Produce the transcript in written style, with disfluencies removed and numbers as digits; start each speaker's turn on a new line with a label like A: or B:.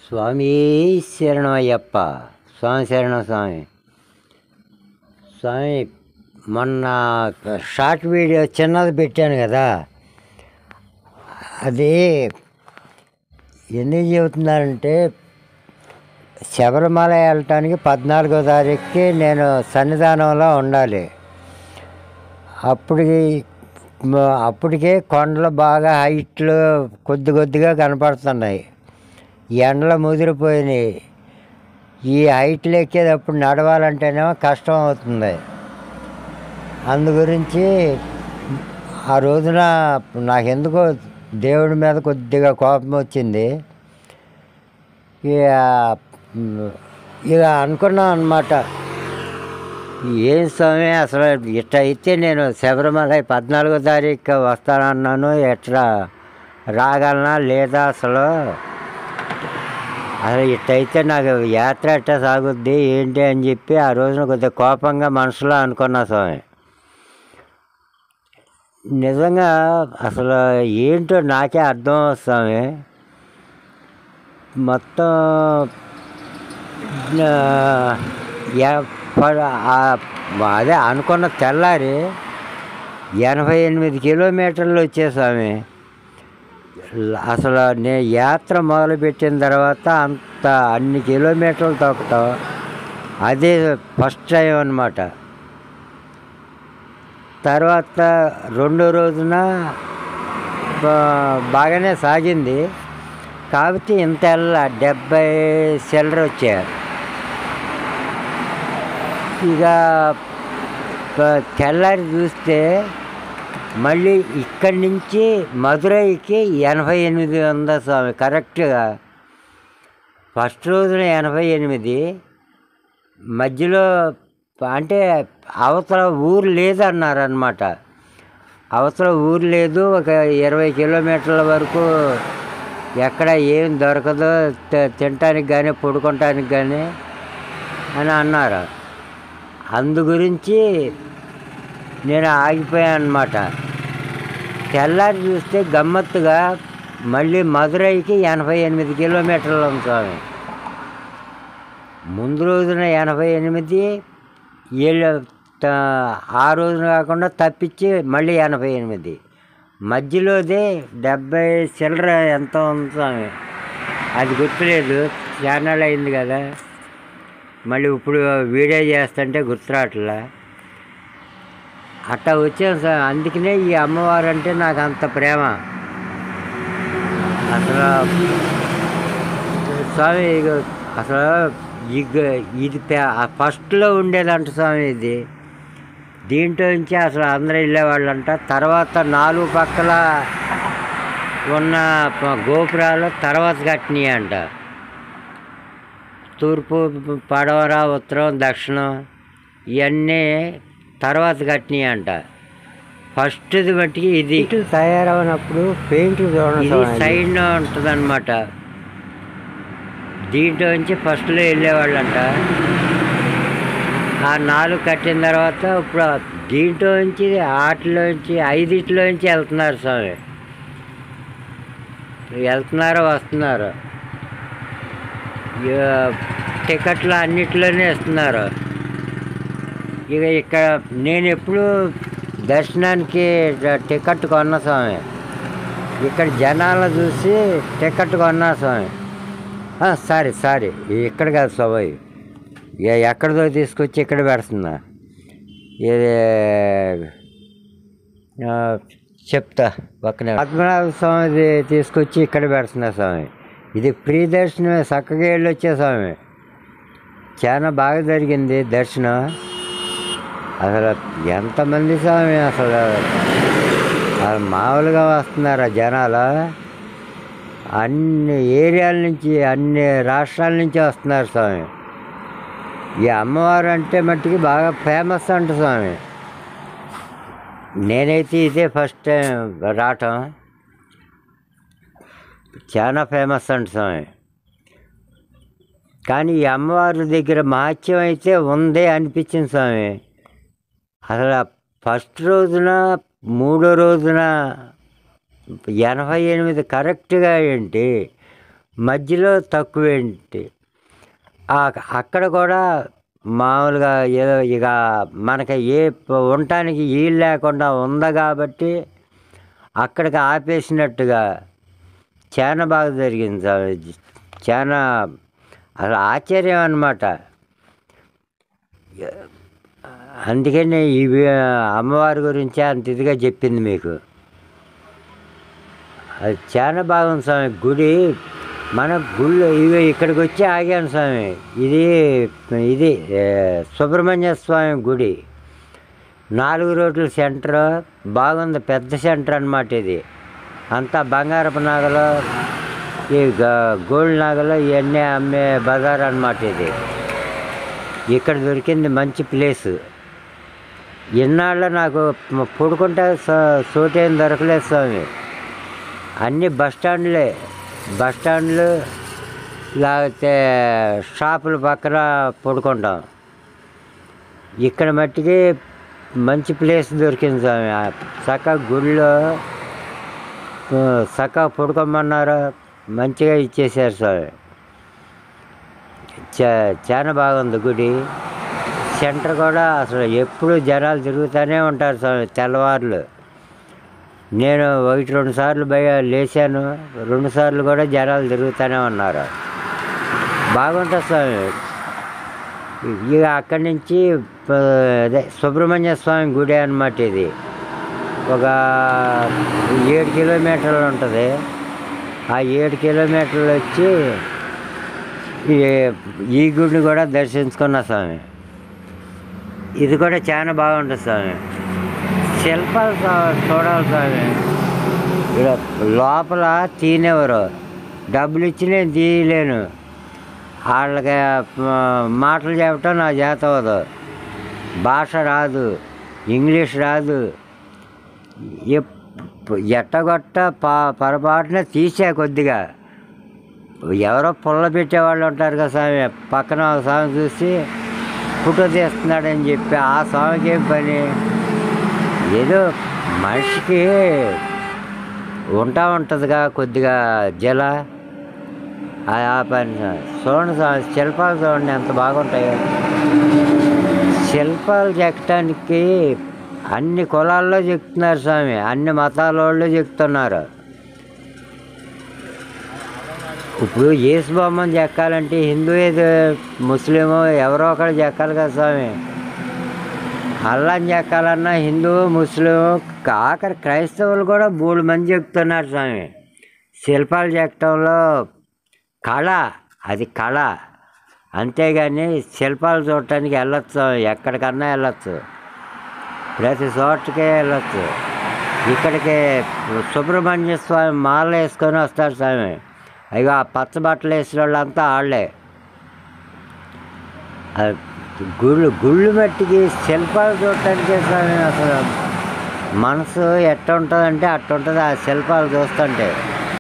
A: స్వామి శరణం అయ్యప్ప. స్వామి శరణం స్వామి. స్వామి మొన్న షార్ట్ వీడియో చిన్నది పెట్టాను కదా, అది ఎందుకు చెబుతున్నారంటే శబరిమల వెళ్ళటానికి 14వ తారీఖుకి నేను సన్నిధానంలో ఉండాలి. అప్పటికే కొండలు బాగా హైట్లు కొద్దిగా కనపడుతున్నాయి. ఎండలు ముదిరిపోయినాయి. ఈ హైట్లు ఎక్కేటప్పుడు నడవాలంటేనేమో కష్టం అవుతుంది. అందు గురించి ఆ రోజున నాకెందుకో దేవుడి మీద కొద్దిగా కోపం వచ్చింది. ఇక అనుకున్నాను అన్నమాట, ఏం స్వామి అసలు ఇట్ట అయితే నేను శబరిమల 14వ తారీఖు వస్తానన్నాను, ఎట్లా రాగలనా లేదా, అసలు ఇట్టయితే నాకు యాత్ర ఎట్టా సాగుద్ది ఏంటి అని చెప్పి ఆ రోజున కొద్దిగా కోపంగా మనసులో అనుకున్నా స్వామి. నిజంగా అసలు ఏంటో నాకే అర్థం స్వామి. మొత్తం అదే అనుకున్న తెల్లారి 88 కిలోమీటర్లు వచ్చే స్వామి. అసలు నేను యాత్ర మొదలుపెట్టిన తర్వాత అన్ని కిలోమీటర్లు తొక్కటం అదే ఫస్ట్ టైం అన్నమాట. తర్వాత రెండో రోజున బాగానే సాగింది. కాబట్టి ఇంత 70 చిల్లర వచ్చాయి. ఇక తెల్లారి చూస్తే మళ్ళీ ఇక్కడి నుంచి మధురైకి 88 ఉంది స్వామి కరెక్ట్గా. ఫస్ట్ రోజున 88, మధ్యలో అంటే అవతల ఊరు లేదన్నారు అన్నమాట. అవతల ఊరు లేదు, ఒక 20 కిలోమీటర్ల వరకు ఎక్కడ ఏం దొరకదు తినటానికి కానీ పడుకోవటానికి కానీ అని అన్నారు. అందు గురించి నేను ఆగిపోయాను అన్నమాట. తెల్లారి చూస్తే గమ్మత్తుగా మళ్ళీ మధురైకి 88 కిలోమీటర్లు ఉంది స్వామి. ముందు రోజున 88, ఆ రోజున కాకుండా తప్పించి మళ్ళీ 88, మధ్యలోదే 70 చిల్లర ఎంత ఉంది స్వామి. అది గుర్తులేదు, ఛానల్ అయింది కదా, మళ్ళీ ఇప్పుడు వీడియో చేస్తుంటే గుర్తురాట్లా. అట్టా వచ్చాను సార్. అందుకనే ఈ అమ్మవారు అంటే నాకు అంత ప్రేమ. అసలు స్వామి అసలు ఇది ఫస్ట్లో ఉండేదంట స్వామి. ఇది దీంట్లో నుంచి అసలు అందరూ వెళ్ళేవాళ్ళంట. తర్వాత 4 పక్కల ఉన్న గోపురాలు తర్వాత కట్టినాయి అంట. తూర్పు, పడమర, ఉత్తరం, దక్షిణం ఇవన్నీ తర్వాత కట్టినాయి అంట. ఫస్ట్ది మట్టికి ఇది తయారవునప్పుడు పెయింట్ ఇది సైడ్లో ఉంటుంది అన్నమాట. దీంట్లో నుంచి ఫస్ట్లో వెళ్ళేవాళ్ళంట. ఆ 4 కట్టిన తర్వాత ఇప్పుడు దీంట్లో నుంచి వాటిలోంచి 5 వెళ్తున్నారు స్వామి. వెళ్తున్నారు వస్తున్నారు. టికెట్లు అన్నిట్లోనే ఇస్తున్నారు. ఇక ఇక్కడ నేను ఎప్పుడు దర్శనానికి టికెట్ కొన్నా స్వామి. ఇక్కడ జనాలను చూసి టికెట్ కొన్నా స్వామి. సారీ ఇక్కడ కాదు స్వామి, ఎక్కడిదో తీసుకొచ్చి ఇక్కడ పెడుతున్నా. ఇది చెప్తా పక్కనే పద్మనాభ స్వామిది తీసుకొచ్చి ఇక్కడ పెడుతున్నా స్వామి. ఇది ఫ్రీ దర్శనమే, చక్కగా వెళ్ళి వచ్చే స్వామి. చాలా బాగా జరిగింది దర్శనం. అసలు ఎంతమంది స్వామి, అసలు మామూలుగా వస్తున్నారు జనాలు. అన్ని ఏరియాల నుంచి, అన్ని రాష్ట్రాల నుంచి వస్తున్నారు స్వామి. ఈ అమ్మవారు అంటే మట్టికి బాగా ఫేమస్ అంట స్వామి. నేనైతే ఇదే ఫస్ట్ టైం రావటం. చాలా ఫేమస్ అంట స్వామి. కానీ ఈ అమ్మవారి దగ్గర మహత్యం అయితే ఉంది అనిపించింది స్వామి. అసలు ఫస్ట్ రోజున, మూడో రోజున 88 కరెక్ట్గా ఏంటి, మధ్యలో తక్కువేంటి. అక్కడ కూడా మామూలుగా ఏదో ఇక మనకి ఉండటానికి వీలు లేకుండా ఉంది కాబట్టి అక్కడికి ఆపేసినట్టుగా చాలా బాగా జరిగింది స్వామి. చాలా అసలు ఆశ్చర్యం అన్నమాట. అందుకని ఇవి అమ్మవారి గురించి అంత ఇదిగా చెప్పింది మీకు. అది చాలా బాగుంది స్వామి గుడి. మన గుళ్ళు ఇవి ఇక్కడికి వచ్చి ఆగాను స్వామి. ఇది సుబ్రహ్మణ్య స్వామి గుడి, 4 రోడ్ల సెంటర్. బాగుంది, పెద్ద సెంటర్ అన్నమాట. ఇది అంతా బంగారపు నగలు, ఈ గోల్డ్ నగలు ఇవన్నీ అమ్మే బజార్ అన్నమాట. ఇది ఇక్కడ దొరికింది మంచి ప్లేసు. ఇన్నాళ్ళు నాకు పడుకుంటే చోటేం దొరకలేదు స్వామి. అన్నీ బస్టాండ్లు లేకపోతే షాపుల పక్కన పడుకుంటాం. ఇక్కడ మట్టికి మంచి ప్లేస్ దొరికింది స్వామి. చక్కగా గుడిలో చక్కగా పడుకోమన్నారు, మంచిగా ఇచ్చేసారు స్వామి. చాలా బాగుంది గుడి. సెంటర్ కూడా అసలు ఎప్పుడు జనాలు తిరుగుతూనే ఉంటారు స్వామి. తెల్లవారులు నేను 1-2 సార్లు లేచాను, 2 సార్లు కూడా జనాలు తిరుగుతూనే ఉన్నారు. బాగుంటుంది స్వామి. ఇక అక్కడి నుంచి అదే సుబ్రహ్మణ్య స్వామి గుడి అన్నమాట. ఇది ఒక 7 కిలోమీటర్లు ఉంటుంది. ఆ 7 కిలోమీటర్లు వచ్చి ఈ గుడిని కూడా దర్శించుకున్నా స్వామి. ఇది కూడా చాలా బాగుంటుంది స్వామి. శిల్పాలు చూడాలి స్వామి. ఇక్కడ లోపల తీనేవారు, డబ్బులు ఇచ్చి నేను తీయలేను. వాళ్ళకి మాటలు చెప్పటం నా చేత అవ్వదు. భాష రాదు, ఇంగ్లీష్ రాదు. ఎట్టగొట్ట పొరపాటున తీసే కొద్దిగా ఎవరో పుల్ల పెట్టేవాళ్ళు ఉంటారు కదా స్వామి. పక్కన ఒక స్వామి చూసి ఫోటో తీస్తున్నాడని చెప్పి ఆ స్వామికి ఏం పని? ఏదో మనిషికి ఉంటుందిగా కొద్దిగా జల ఆ పని. చూడండి స్వామి, శిల్పాలు చూడండి ఎంత బాగుంటాయో. శిల్పాలు చెక్కటానికి అన్ని కులాల్లో చెప్తున్నారు స్వామి, అన్ని మతాల వాళ్ళు చెప్తున్నారు. ఇప్పుడు యేసు బొమ్మను చెక్కాలంటే హిందూ ఏదో ముస్లిము ఎవరో ఒకరు చెక్కాలి కదా స్వామి. అల్లాని చెక్కాలన్నా హిందూ ముస్లిము, ఆఖరి క్రైస్తవులు కూడా 3 మంది చెప్తున్నారు స్వామి. శిల్పాలు చెక్కటంలో కళ, అది కళ. అంతేగాని శిల్పాలు చూడటానికి వెళ్ళొచ్చు, ఎక్కడికన్నా వెళ్ళొచ్చు, ప్రతి చోటకే వెళ్ళొచ్చు. ఇక్కడికి సుబ్రహ్మణ్య స్వామి మాల వేసుకొని వస్తారు స్వామి. అయ్యో ఆ పచ్చ బట్టలు వేసిన వాళ్ళంతా వాళ్ళే. గుళ్ళు మట్టికి శిల్పాలు చూడటానికే స్వామి. అసలు మనసు ఎట్ట ఉంటుందంటే అట్ట ఉంటుంది ఆ శిల్పాలు చూస్తుంటే.